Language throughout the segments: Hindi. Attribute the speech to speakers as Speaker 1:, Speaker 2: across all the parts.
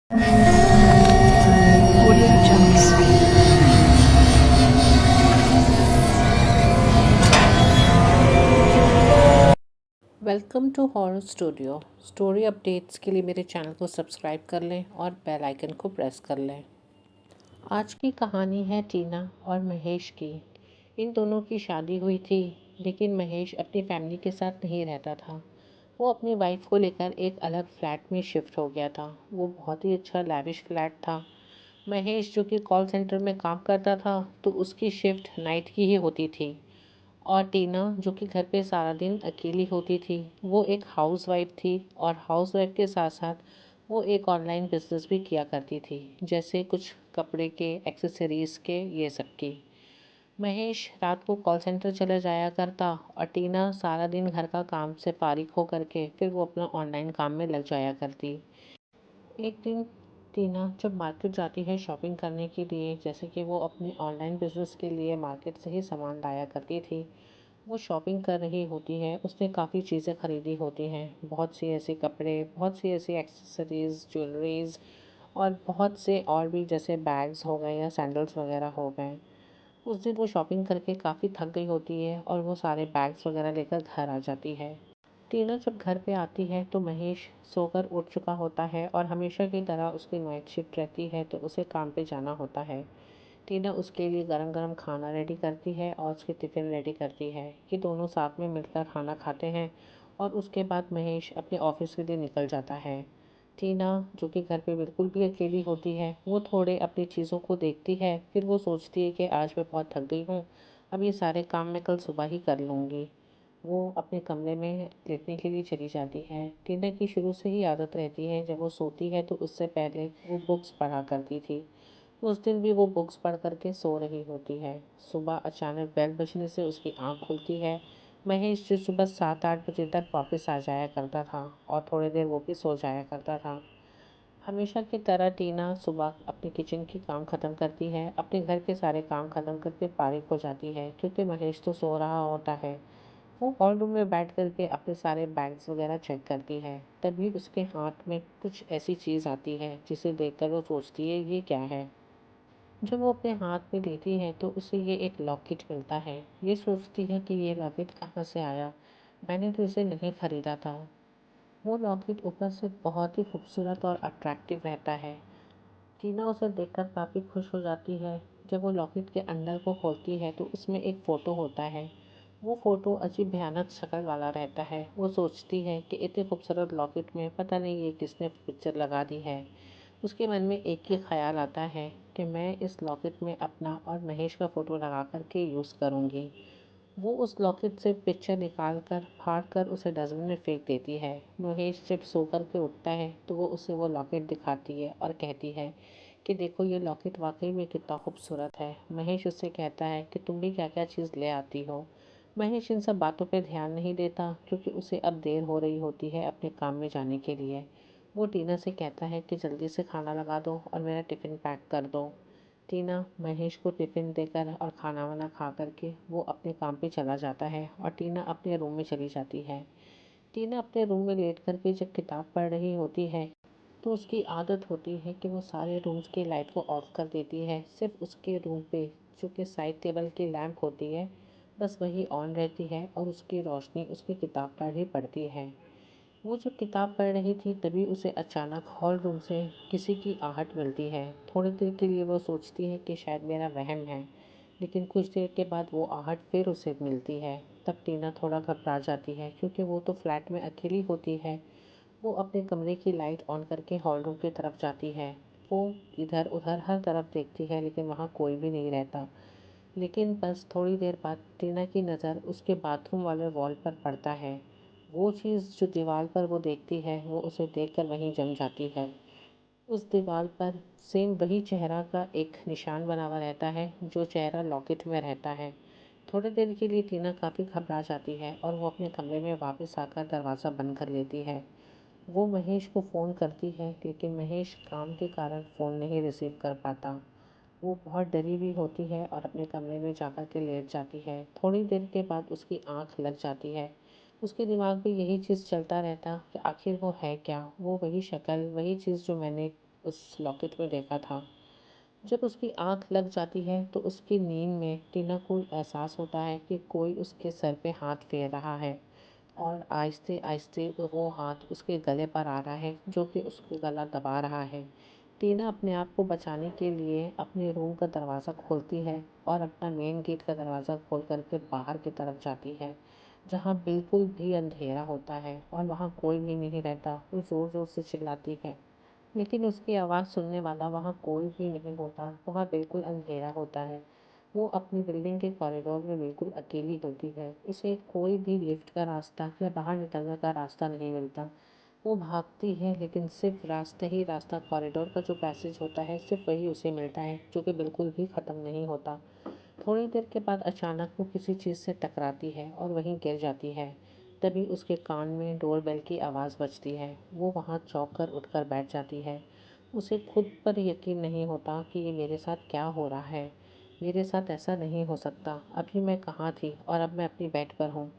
Speaker 1: Audio Jungle.
Speaker 2: Welcome to horror studio. Story updates के लिए मेरे चैनल को सब्सक्राइब कर लें और बेल आइकन को प्रेस कर लें। आज की कहानी है टीना और महेश की। इन दोनों की शादी हुई थी, लेकिन महेश अपनी फैमिली के साथ नहीं रहता था। वो अपनी वाइफ को लेकर एक अलग फ्लैट में शिफ्ट हो गया था। वो बहुत ही अच्छा लैविश फ्लैट था। महेश जो कि कॉल सेंटर में काम करता था, तो उसकी शिफ्ट नाइट की ही होती थी। और टीना जो कि घर पे सारा दिन अकेली होती थी, वो एक हाउसवाइफ थी। और हाउसवाइफ के साथ साथ वो एक ऑनलाइन बिजनेस भी किया करती थी, जैसे कुछ कपड़े के, एक्सेसरीज़ के, ये सब की। महेश रात को कॉल सेंटर चला जाया करता और टीना सारा दिन घर का काम से फारिग हो करके फिर वो अपना ऑनलाइन काम में लग जाया करती। एक दिन टीना जब मार्केट जाती है शॉपिंग करने के लिए, जैसे कि वो अपने ऑनलाइन बिजनेस के लिए मार्केट से ही सामान लाया करती थी, वो शॉपिंग कर रही होती है। उसने काफ़ी चीज़ें खरीदी होती हैं, बहुत सी ऐसे कपड़े, बहुत सी ऐसी एक्सेसरीज़, ज्वेलरीज़ और बहुत से और भी, जैसे बैग्स हो गए या सैंडल्स वगैरह हो गए। उस दिन वो शॉपिंग करके काफ़ी थक गई होती है और वो सारे बैग्स वगैरह लेकर घर आ जाती है। टीना जब घर पे आती है तो महेश सोकर उठ चुका होता है और हमेशा की तरह उसकी नाइट शिफ्ट रहती है, तो उसे काम पे जाना होता है। टीना उसके लिए गरम गरम खाना रेडी करती है और उसके टिफ़िन रेडी करती है। ये दोनों साथ में मिलकर खाना खाते हैं और उसके बाद महेश अपने ऑफिस के लिए निकल जाता है। टीना जो कि घर पे बिल्कुल भी अकेली होती है, वो थोड़े अपनी चीज़ों को देखती है। फिर वो सोचती है कि आज मैं बहुत थक गई हूँ, अब ये सारे काम मैं कल सुबह ही कर लूँगी। वो अपने कमरे में लेटने के लिए चली जाती है। टीना की शुरू से ही आदत रहती है, जब वो सोती है तो उससे पहले वो बुक्स पढ़ा करती थी। उस दिन भी वो बुक्स पढ़ कर के सो रही होती है। सुबह अचानक बेल बजने से उसकी आंख खुलती है। महेश जो सुबह 7-8 बजे तक वापस आ जाया करता था और थोड़ी देर वो भी सो जाया करता था। हमेशा की तरह टीना सुबह अपने किचन की काम ख़त्म करती है, अपने घर के सारे काम ख़त्म करके फारिग हो जाती है, क्योंकि महेश तो सो रहा होता है। वो हॉल रूम में बैठ कर के अपने सारे बैग्स वगैरह चेक करती है। तभी उसके हाथ में कुछ ऐसी चीज़ आती है जिसे देखकर वो सोचती है ये क्या है। जब वो अपने हाथ में लेती है तो उसे ये एक लॉकेट मिलता है। ये सोचती है कि ये लॉकेट कहाँ से आया, मैंने तो इसे नहीं खरीदा था। वो लॉकेट ऊपर से बहुत ही खूबसूरत और अट्रैक्टिव रहता है। टीना उसे देखकर काफ़ी खुश हो जाती है। जब वो लॉकेट के अंदर को खोलती है तो उसमें एक फ़ोटो होता है। वो फ़ोटो अजीब भयानक शक्ल वाला रहता है। वो सोचती है कि इतने खूबसूरत लॉकेट में पता नहीं ये किसने पिक्चर लगा दी है। उसके मन में एक ही ख्याल आता है कि मैं इस लॉकेट में अपना और महेश का फ़ोटो लगा कर के यूज़ करूँगी। वो उस लॉकेट से पिक्चर निकाल कर फाड़ कर उसे डस्टबिन में फेंक देती है। महेश जब सो कर के उठता है तो वो उसे वो लॉकेट दिखाती है और कहती है कि देखो ये लॉकेट वाकई में कितना खूबसूरत है। महेश उससे कहता है कि तुम भी क्या क्या चीज़ ले आती हो। महेश इन सब बातों पर ध्यान नहीं देता, क्योंकि उसे अब देर हो रही होती है अपने काम में जाने के लिए। वो टीना से कहता है कि जल्दी से खाना लगा दो और मेरा टिफ़िन पैक कर दो। टीना महेश को टिफ़िन देकर और खाना वाना खा कर के वो अपने काम पे चला जाता है और टीना अपने रूम में चली जाती है। टीना अपने रूम में लेट कर के जब किताब पढ़ रही होती है, तो उसकी आदत होती है कि वो सारे रूम्स की लाइट को ऑफ कर देती है। सिर्फ उसके रूम पे जो कि साइड टेबल की लैंप होती है, बस वही ऑन रहती है और उसकी रोशनी उसकी किताब पर ही पड़ती है। वो जब किताब पढ़ रही थी तभी उसे अचानक हॉल रूम से किसी की आहट मिलती है। थोड़ी देर के लिए वो सोचती है कि शायद मेरा वहम है, लेकिन कुछ देर के बाद वो आहट फिर उसे मिलती है। तब टीना थोड़ा घबरा जाती है, क्योंकि वो तो फ्लैट में अकेली होती है। वो अपने कमरे की लाइट ऑन करके हॉल रूम की तरफ जाती है। वो इधर उधर हर तरफ देखती है, लेकिन वहाँ कोई भी नहीं रहता। लेकिन बस थोड़ी देर बाद टीना की नज़र उसके बाथरूम वाले वॉल पर पड़ता है। वो चीज़ जो दीवार पर वो देखती है, वो उसे देखकर वहीं जम जाती है। उस दीवार पर सेम वही चेहरा का एक निशान बना हुआ रहता है, जो चेहरा लॉकेट में रहता है। थोड़ी देर के लिए टीना काफ़ी घबरा जाती है और वो अपने कमरे में वापस आकर दरवाज़ा बंद कर लेती है। वो महेश को फ़ोन करती है, लेकिन महेश काम के कारण फ़ोन नहीं रिसीव कर पाता। वो बहुत डरी हुई होती है और अपने कमरे में जाकर के लेट जाती है। थोड़ी देर के बाद उसकी आंख लग जाती है। उसके दिमाग में यही चीज़ चलता रहता कि आखिर वो है क्या, वो वही शक्ल, वही चीज़ जो मैंने उस लॉकेट में देखा था। जब उसकी आंख लग जाती है तो उसकी नींद में टीना को एहसास होता है कि कोई उसके सर पे हाथ फेर रहा है और आहिस्ते आहिस्ते वो हाथ उसके गले पर आ रहा है जो कि उसके गला दबा रहा है। टीना अपने आप को बचाने के लिए अपने रूम का दरवाज़ा खोलती है और अपना मेन गेट का दरवाज़ा खोल करके बाहर की तरफ जाती है, जहाँ बिल्कुल भी अंधेरा होता है और वहाँ कोई भी नहीं रहता। वो ज़ोर ज़ोर से चिल्लाती है, लेकिन उसकी आवाज़ सुनने वाला वहाँ कोई भी नहीं होता। वहाँ बिल्कुल अंधेरा होता है। वो अपनी बिल्डिंग के कॉरिडोर में बिल्कुल अकेली होती है। उसे कोई भी लिफ्ट का रास्ता या बाहर निकलने का रास्ता नहीं मिलता। वो भागती है लेकिन सिर्फ रास्ता कॉरिडोर का जो पैसेज होता है सिर्फ वही उसे मिलता है, जो कि बिल्कुल भी ख़त्म नहीं होता। थोड़ी देर के बाद अचानक वो किसी चीज़ से टकराती है और वहीं गिर जाती है। तभी उसके कान में डोरबेल की आवाज़ बजती है। वो वहाँ चौंक कर उठकर बैठ जाती है। उसे खुद पर यकीन नहीं होता कि ये मेरे साथ क्या हो रहा है। मेरे साथ ऐसा नहीं हो सकता। अभी मैं कहाँ थी और अब मैं अपनी बेड पर हूँ।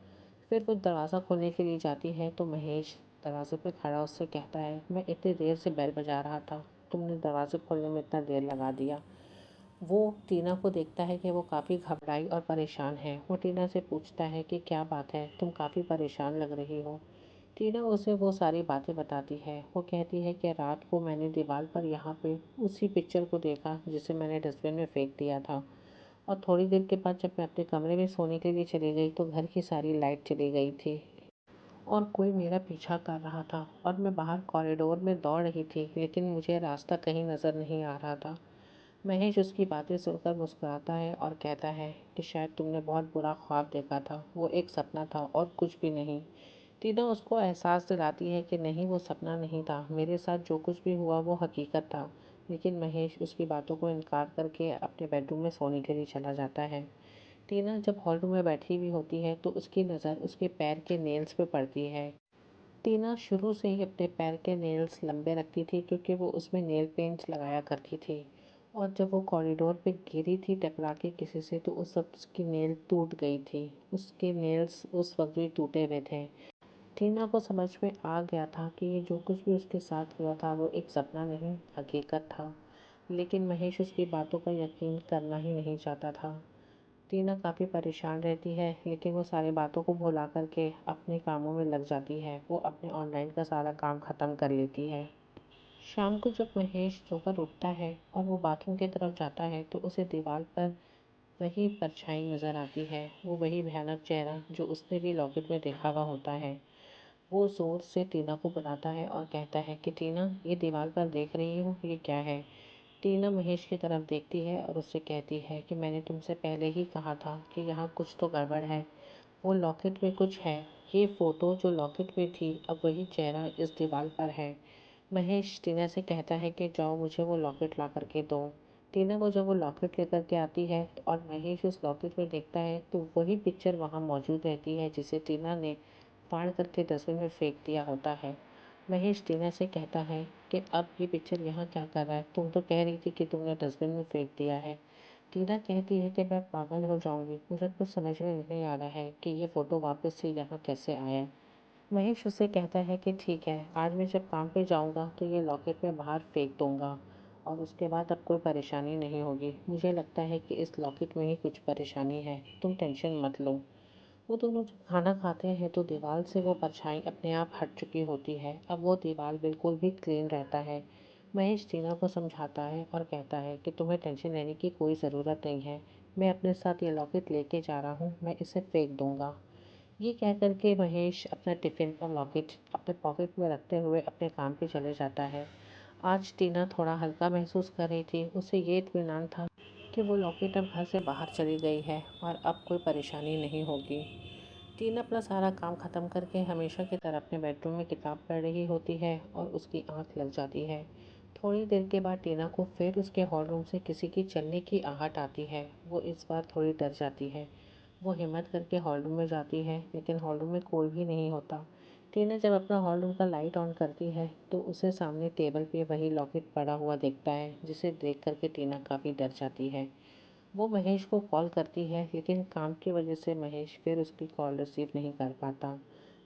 Speaker 2: फिर वो दरवाज़ा खोलने के लिए जाती है तो महेश दरवाजे पर खड़ा उससे कहता है, मैं इतनी देर से बेल बजा रहा था, तुमने दरवाज़े खोलने में इतना देर लगा दिया। वो टीना को देखता है कि वो काफ़ी घबराई और परेशान है। वो टीना से पूछता है कि क्या बात है, तुम काफ़ी परेशान लग रही हो। टीना उसे वो सारी बातें बताती है। वो कहती है कि रात को मैंने दीवार पर यहाँ पे उसी पिक्चर को देखा जिसे मैंने डस्टबिन में फेंक दिया था, और थोड़ी देर के बाद जब मैं अपने कमरे में सोने के लिए चली गई तो घर की सारी लाइट चली गई थी और कोई मेरा पीछा कर रहा था और मैं बाहर कॉरिडोर में दौड़ रही थी, लेकिन मुझे रास्ता कहीं नज़र नहीं आ रहा था। महेश उसकी बातें सुनकर मुस्कुराता है और कहता है कि शायद तुमने बहुत बुरा ख्वाब देखा था, वो एक सपना था और कुछ भी नहीं। टीना उसको एहसास दिलाती है कि नहीं, वो सपना नहीं था, मेरे साथ जो कुछ भी हुआ वो हकीकत था। लेकिन महेश उसकी बातों को इनकार करके अपने बेडरूम में सोने के लिए चला जाता है। टीना जब हॉल रूम में बैठी हुई होती है तो उसकी नज़र उसके पैर के नेल्स पे पड़ती है। टीना शुरू से ही अपने पैर के नेल्स लंबे रखती थी क्योंकि वो उसमें नेल पेंट लगाया करती थी, और जब वो कॉरिडोर पे गिरी थी टकरा के किसी से तो उस वक्त उसकी नेल टूट गई थी। उसके नेल्स उस वक्त भी टूटे हुए थे। टीना को समझ में आ गया था कि ये जो कुछ भी उसके साथ हुआ था वो एक सपना नहीं, हकीकत था। लेकिन महेश उसकी बातों का यकीन करना ही नहीं चाहता था। टीना काफ़ी परेशान रहती है, लेकिन वो सारी बातों को भुला करके अपने कामों में लग जाती है। वो अपने ऑनलाइन का सारा काम ख़त्म कर लेती है। शाम को जब महेश सोकर उठता है और वो बाथरूम की तरफ जाता है तो उसे दीवार पर वही परछाई नज़र आती है, वो वही भयानक चेहरा जो उसने भी लॉकेट में देखा हुआ होता है। वो ज़ोर से टीना को बुलाता है और कहता है कि टीना, ये दीवार पर देख रही हो, ये क्या है। टीना महेश की तरफ देखती है और उससे कहती है कि मैंने तुमसे पहले ही कहा था कि यहाँ कुछ तो गड़बड़ है। वो लॉकेट में कुछ है। ये फ़ोटो जो लॉकेट में थी अब वही चेहरा इस दीवार पर है। महेश टीना से कहता है कि जाओ मुझे वो लॉकेट ला करके दो। टीना को जब वो लॉकेट लेकर के आती है और महेश उस लॉकेट में देखता है तो वही पिक्चर वहाँ मौजूद रहती है जिसे टीना ने फाड़ करके डस्टबिन में फेंक दिया होता है। महेश टीना से कहता है कि अब ये पिक्चर यहाँ क्या कर रहा है, तुम तो कह रही थी कि तुमने डस्टबिन में फेंक दिया है। टीना कहती है कि मैं पागल हो जाऊंगी, मुझे कुछ समझ में नहीं आ रहा है कि ये फ़ोटो वापस से यहाँ कैसे आया। महेश उससे कहता है कि ठीक है, आज मैं जब काम पे जाऊँगा तो ये लॉकेट मैं बाहर फेंक दूँगा और उसके बाद अब कोई परेशानी नहीं होगी। मुझे लगता है कि इस लॉकेट में ही कुछ परेशानी है, तुम टेंशन मत लो। वो दोनों जब खाना खाते हैं तो दीवार से वो परछाई अपने आप हट चुकी होती है। अब वो दीवार बिल्कुल भी क्लीन रहता है। महेश टीना को समझाता है और कहता है कि तुम्हें टेंशन लेने की कोई ज़रूरत नहीं है। मैं अपने साथ ये लॉकेट लेके जा रहा हूँ, मैं इसे फेंक दूँगा। ये कह कर के महेश अपना टिफ़िन और लॉकेट अपने पॉकेट में रखते हुए अपने काम पे चले जाता है। आज टीना थोड़ा हल्का महसूस कर रही थी। उसे ये इत्मीनान था कि वो लॉकेट अब घर से बाहर चली गई है और अब कोई परेशानी नहीं होगी। टीना अपना सारा काम ख़त्म करके हमेशा की तरह अपने बेडरूम में किताब पढ़ रही होती है और उसकी आंख लग जाती है। थोड़ी देर के बाद टीना को फिर उसके हॉल रूम से किसी की चलने की आहट आती है। वो इस बार थोड़ी डर जाती है। वो हिम्मत करके हॉल रूम में जाती है, लेकिन हॉल रूम में कोई भी नहीं होता। टीना जब अपना हॉल रूम का लाइट ऑन करती है तो उसे सामने टेबल पे वही लॉकेट पड़ा हुआ दिखता है, जिसे देख करके टीना काफ़ी डर जाती है। वो महेश को कॉल करती है, लेकिन काम की वजह से महेश फिर उसकी कॉल रिसीव नहीं कर पाता।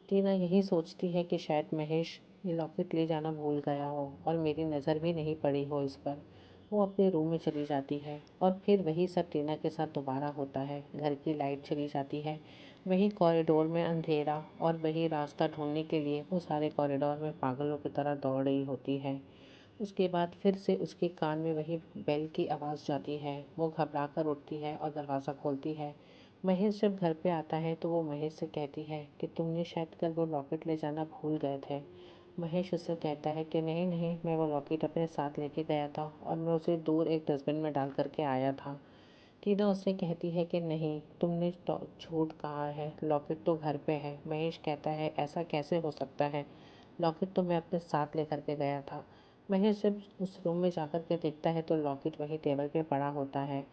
Speaker 2: टीना यही सोचती है कि शायद महेश ये लॉकेट ले जाना भूल गया हो और मेरी नज़र भी नहीं पड़ी हो इस पर। वो अपने रूम में चली जाती है और फिर वही सब टीना के साथ दोबारा होता है। घर की लाइट चली जाती है, वही कॉरिडोर में अंधेरा और वही रास्ता ढूंढने के लिए वो सारे कॉरिडोर में पागलों की तरह दौड़ रही होती है। उसके बाद फिर से उसके कान में वही बेल की आवाज़ जाती है। वो घबरा कर उठती है और दरवाज़ा खोलती है। महेश जब घर पे आता है तो वो महेश से कहती है कि तुमने शायद कल वो लॉकेट ले जाना भूल गए थे। महेश उससे कहता है कि नहीं नहीं, मैं वो लॉकेट अपने साथ लेके गया था और मैं उसे दूर एक डस्टबिन में डाल करके आया था। टीना उससे कहती है कि नहीं, तुमने तो झूठ कहा है, लॉकेट तो घर पे है। महेश कहता है ऐसा कैसे हो सकता है, लॉकेट तो मैं अपने साथ लेकर के गया था। महेश जब उस रूम में जाकर के देखता है तो लॉकेट वही टेबल पे पड़ा होता है।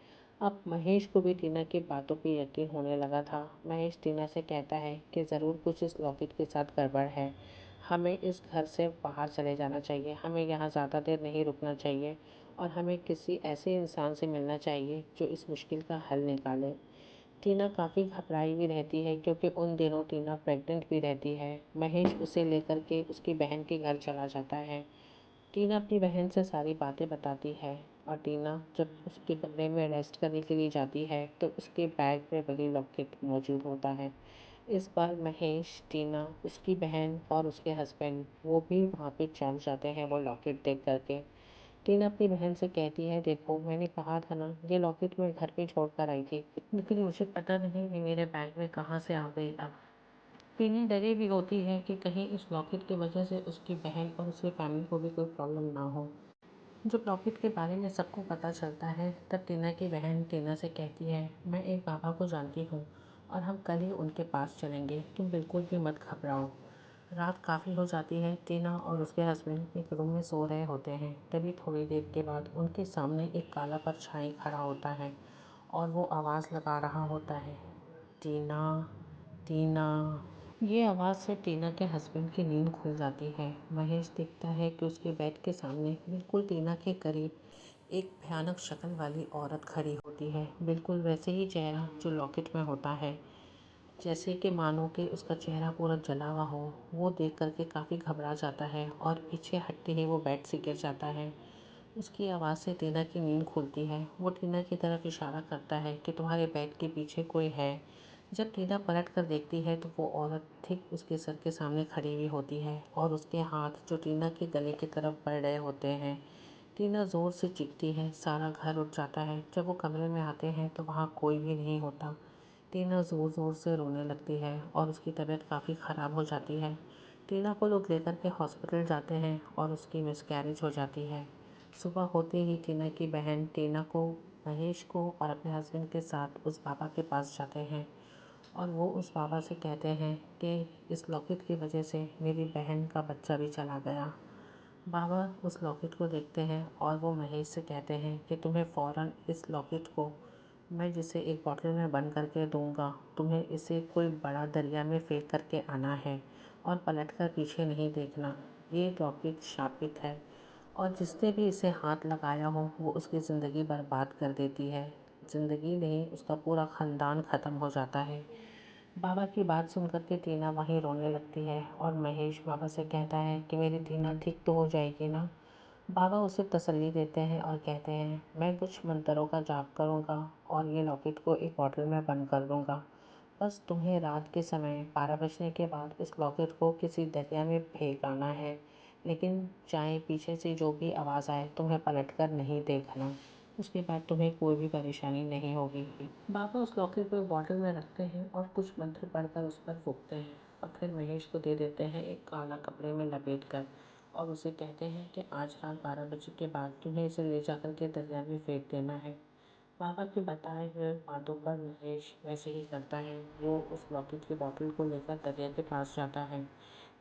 Speaker 2: अब महेश को भी टीना की बातों पे यकीन होने लगा था। महेश टीना से कहता है कि ज़रूर कुछ इस लॉकेट के साथ गड़बड़ है, हमें इस घर से बाहर चले जाना चाहिए, हमें यहाँ ज़्यादा देर नहीं रुकना चाहिए और हमें किसी ऐसे इंसान से मिलना चाहिए जो इस मुश्किल का हल निकाले। टीना काफ़ी घबराई हुई रहती है क्योंकि उन दिनों टीना प्रेग्नेंट भी रहती है। महेश उसे लेकर के उसकी बहन के घर चला जाता है। टीना अपनी बहन से सारी बातें बताती है और टीना जब उसके कमरे में रेस्ट करने के लिए जाती है तो उसके बैग में वही लॉकेट मौजूद होता है। इस बार महेश, टीना, उसकी बहन और उसके हस्बैंड वो भी वहाँ पे पहुँच जाते हैं वो लॉकेट देख करके। टीना अपनी बहन से कहती है देखो, मैंने कहा था ना, ये लॉकेट मैं घर पे छोड़ कर आई थी, लेकिन मुझे पता नहीं ये मेरे बैग में कहाँ से आ गई अब। टीना डरी भी होती है कि कहीं इस लॉकेट की वजह से उसकी बहन और उसकी फैमिली को भी कोई प्रॉब्लम ना हो। जब लॉकेट के बारे में सबको पता चलता है तब टीना की बहन टीना से कहती है मैं एक बाबा को जानती हूँ और हम कल ही उनके पास चलेंगे, तुम बिल्कुल भी मत घबराओ। रात काफ़ी हो जाती है। टीना और उसके हस्बैंड एक रूम में सो रहे होते हैं। तभी थोड़ी देर के बाद उनके सामने एक काला परछाई खड़ा होता है और वो आवाज़ लगा रहा होता है, टीना, टीना। ये आवाज़ से टीना के हस्बैंड की नींद खुल जाती है। महेश देखता है कि उसके बेड के सामने बिल्कुल टीना के करीब एक भयानक शक्ल वाली औरत खड़ी होती है। बिल्कुल वैसे ही चेहरा जो लॉकेट में होता है, जैसे कि मानो कि उसका चेहरा पूरा जला हुआ हो। वो देख करके काफ़ी घबरा जाता है और पीछे हटते ही वो बेड से गिर जाता है। उसकी आवाज़ से टीना की नींद खुलती है। वो टीना की तरफ इशारा करता है कि तुम्हारे बेड के पीछे कोई है। जब टीना पलट कर देखती है तो वो औरत ठीक उसके सर के सामने खड़ी हुई होती है और उसके हाथ जो टीना के गले की तरफ बढ़ रहे होते हैं। टीना ज़ोर से चीखती है, सारा घर उठ जाता है। जब वो कमरे में आते हैं तो वहाँ कोई भी नहीं होता। टीना ज़ोर ज़ोर से रोने लगती है और उसकी तबीयत काफ़ी ख़राब हो जाती है। टीना को लोग लेकर के हॉस्पिटल जाते हैं और उसकी मिसकैरेज हो जाती है। सुबह होते ही टीना की बहन टीना को, महेश को और अपने हस्बैंड के साथ उस बाबा के पास जाते हैं और वो उस बाबा से कहते हैं कि इस लॉकेट की वजह से मेरी बहन का बच्चा भी चला गया। बाबा उस लॉकेट को देखते हैं और वो महेश से कहते हैं कि तुम्हें फ़ौरन इस लॉकेट को, मैं जिसे एक बॉटल में बंद करके दूंगा, तुम्हें इसे कोई बड़ा दरिया में फेंक करके आना है और पलट कर पीछे नहीं देखना। ये लॉकेट शापित है और जिसने भी इसे हाथ लगाया हो वो उसकी ज़िंदगी बर्बाद कर देती है। ज़िंदगी नहीं, उसका पूरा ख़ानदान ख़त्म हो जाता है। बाबा की बात सुन कर के टीना वहीं रोने लगती है और महेश बाबा से कहता है कि मेरी टीना ठीक तो हो जाएगी ना। बाबा उसे तसल्ली देते हैं और कहते हैं मैं कुछ मंत्रों का जाप करूँगा और ये लॉकेट को एक बॉटल में बंद कर दूँगा। बस तुम्हें रात के समय 12 बजने के बाद इस लॉकेट को किसी दरिया में फेंक आना है, लेकिन चाहे पीछे से जो भी आवाज़ आए तुम्हें पलट कर नहीं देखना। उसके बाद तुम्हें कोई भी परेशानी नहीं होगी। बाबा उस लॉकेट को बॉटल में रखते हैं और कुछ मंत्र पढ़कर उस पर फूंकते हैं और फिर महेश को दे देते हैं एक काला कपड़े में लपेट कर और उसे कहते हैं कि आज रात 12 बजे के बाद तुम्हें इसे ले जाकर के दरिया में फेंक देना है। बाबा के बताए हुए बातों पर महेश वैसे ही करता है। वो उस लॉकेट की बॉटल को लेकर दरिया के पास जाता है,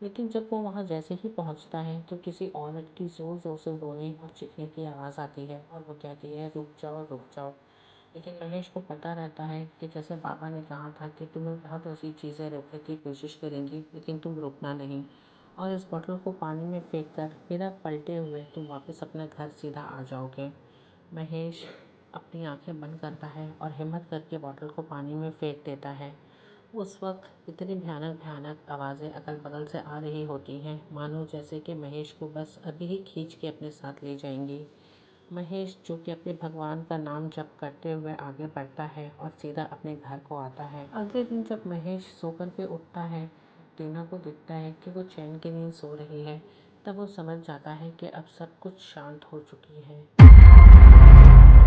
Speaker 2: लेकिन जब वो वहाँ जैसे ही पहुँचता है तो किसी औरत की ज़ोर ज़ोर से रोने और चीखने की आवाज़ आती है और वो कहती है रुक जाओ रुक जाओ। लेकिन महेश को पता रहता है कि जैसे बाबा ने कहा था कि तुम्हें बहुत ऐसी चीज़ें रोकने की कोशिश करेंगी लेकिन तुम रुकना नहीं, और इस बॉटल को पानी में फेंक कर बिना पलटे हुए तुम वापस अपने घर सीधा आ जाओगे। महेश अपनी आंखें बंद करता है और हिम्मत करके बॉटल को पानी में फेंक देता है उस वक्त इतनी भयानक भयानक आवाज़ें अगल-बगल से आ रही होती हैं, मानो जैसे कि महेश को बस अभी ही खींच के अपने साथ ले जाएंगी। महेश जो कि अपने भगवान का नाम जप करते हुए आगे बढ़ता है और सीधा अपने घर को आता है। अगले दिन जब महेश सोकर के उठता है, टीना को दिखता है कि वो चैन की नींद सो रही है। तब वो समझ जाता है कि अब सब कुछ शांत हो चुकी है।